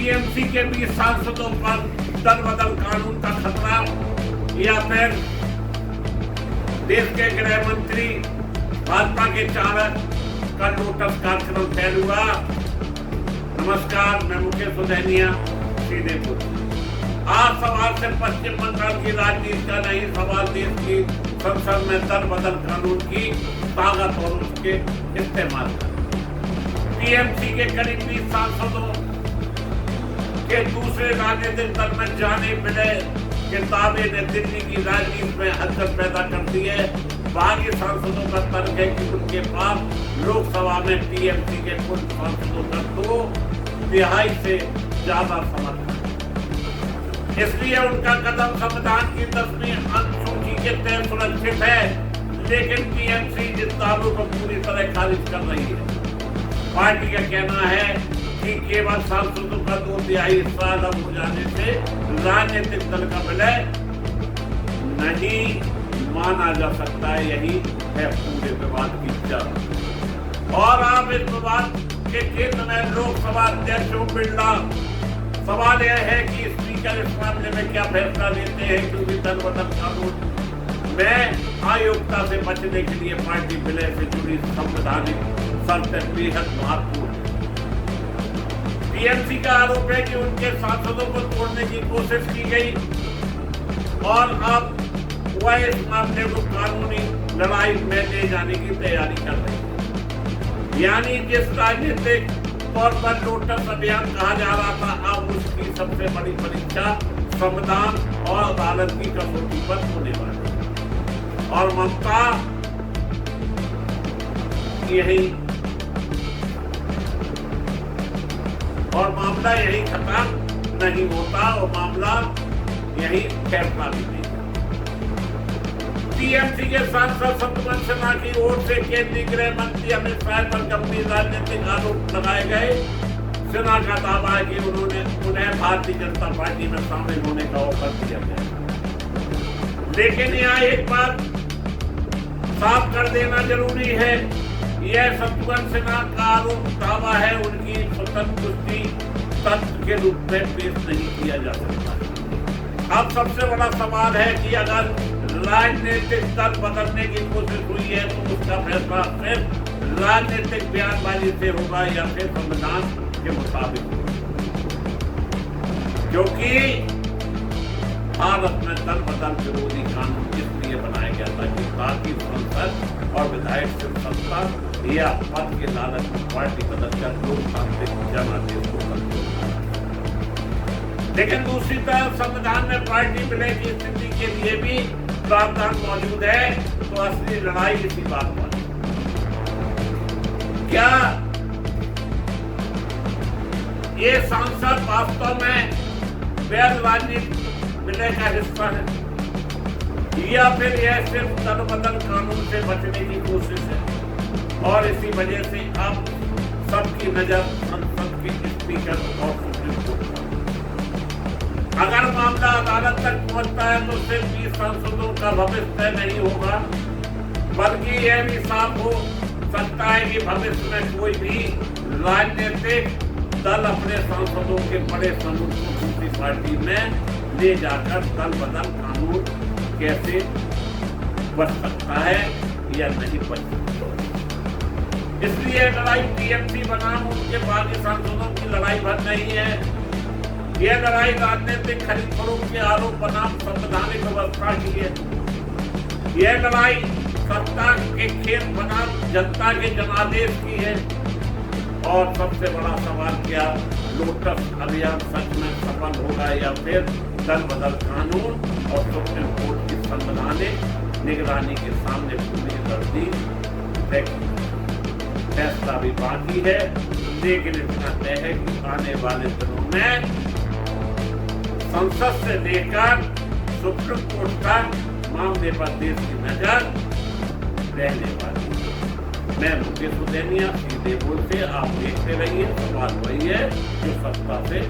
TMC के 20 सांसदों पर दल बदल कानून का खतरा, या फिर देश के गृह मंत्री भाजपा के चालक का लोटस कार्यक्रम फेल हुआ। नमस्कार, मैं मुकेश सुदैनिया, सीधेपुर। आज सवाल से पश्चिम बंगाल की राजनीति का नहीं, सवाल देश की संसद में दल बदल कानून की ताकत और उसके इस्तेमाल का। टीएमसी के करीब 20 सांसदों के दूसरे राजनीतिक दल में जाने मिले के दावे ने दिल्ली की राजनीति में हलचल पैदा कर दी है। बाकी सांसदों का तर्क है कि उनके पास लोकसभा में टीएमसी के कुल सांसदों का 2/3 से ज्यादा समर्थन, इसलिए उनका कदम संविधान की 10वीं अनुसूची के तहत सुरक्षित है। लेकिन टीएमसी इस दावे को पूरी तरह खारिज कर रही है। पार्टी का कहना है कि केवल सांसदों का 2/3 हिस्सा अलग हो जाने से राजनीतिक दल का विलय नहीं माना जा सकता है। यही है पूरे विवाद की जड़। और आप इस विवाद के केंद्र में लोकसभा अध्यक्ष ओम बिरला। सवाल यह है कि स्पीकर इस मामले में क्या फैसला लेते हैं, क्योंकि दल बदल कानून में अयोग्यता से बचने के लिए पार्टी विलय से जुड़ी संवैधानिक शर्तें बेहद महत्वपूर्ण है। टीएमसी का आरोप है कि उनके सांसदों को तोड़ने की कोशिश की गई और अब वह इस मामले को कानूनी लड़ाई में ले जाने की तैयारी कर रही है। यानी जिस राजनीतिक तौर पर लोटस अभियान कहा जा रहा था, अब उसकी सबसे बड़ी परीक्षा संविधान और अदालत की कसौटी पर होने वाली है। और ममता यही और मामला यही खत्म नहीं होता और मामला यही फैसला भी नहीं। टीएमसी के सांसद शत्रुघ्न सिन्हा की ओर से केंद्रीय गृह मंत्री अमित शाह पर गंभीर राजनीतिक आरोप लगाए गए। सिन्हा का दावा है कि उन्हें भारतीय जनता पार्टी में शामिल होने का ऑफर दिया गया। लेकिन यहाँ एक बात साफ कर देना जरूरी है, यह शत्रुघ्न सिन्हा का आरोप दावा है, उनकी स्वतंत्र पुष्टि तथ्य के रूप में पेश नहीं किया जा सकता। अब सबसे बड़ा सवाल है कि अगर राजनीतिक दल बदलने की कोशिश हुई है तो उसका फैसला सिर्फ राजनीतिक बयानबाजी से होगा या फिर संविधान के मुताबिक, क्योंकि भारत में दल बदल विरोधी कानून इसलिए बनाया गया था कि ताकि संसद और विधायक सिर्फ सत्ता या पद के लालच में पार्टी बदलकर लोकतांत्रिक जनादेश को कंट्रोल करें। लेकिन दूसरी तरफ संविधान में पार्टी विलय की स्थिति के लिए भी प्रावधान मौजूद है। तो असली लड़ाई इसी बात पर क्या ये सांसद वास्तव में वैध राजनीति विलय का हिस्सा है या फिर यह सिर्फ दल बदल कानून से बचने की कोशिश है। और इसी वजह से अब सबकी नजर संसद के स्पीकर और सुप्रीम कोर्ट पर। अगर मामला अदालत तक पहुंचता है तो सिर्फ 20 सांसदों का भविष्य तय नहीं होगा, बल्कि यह भी साफ हो सकता है कि भविष्य में कोई भी राजनीतिक दल अपने सांसदों के बड़े समूह को दूसरी पार्टी में ले जाकर दल बदल कानून कैसे बच सकता है या नहीं बच सकता। इसलिए लड़ाई टीएमसी बनाम उनके बागी सांसदों की लड़ाई भर नहीं है। यह लड़ाई राजनीतिक खरीद फरोख्त के आरोप बनाम संवैधानिक व्यवस्था की है। यह लड़ाई सत्ता के खेल बनाम जनता के जनादेश की है। और सबसे बड़ा सवाल, क्या लोटस अभियान सच में सफल होगा या फिर दल बदल कानून और सुप्रीम कोर्ट की संवैधानिक निगरानी के सामने पूरी तरजीह फैसला भी बाकी है। लेकिन इतना तय है कि आने वाले दिनों में संसद से लेकर सुप्रीम कोर्ट तक मामले पर देश की नजर रहने वाली है। मैं मुकेश सुदैनिया, सीधे बोल से आप देखते रहिए। सवाल वही है जो सत्ता से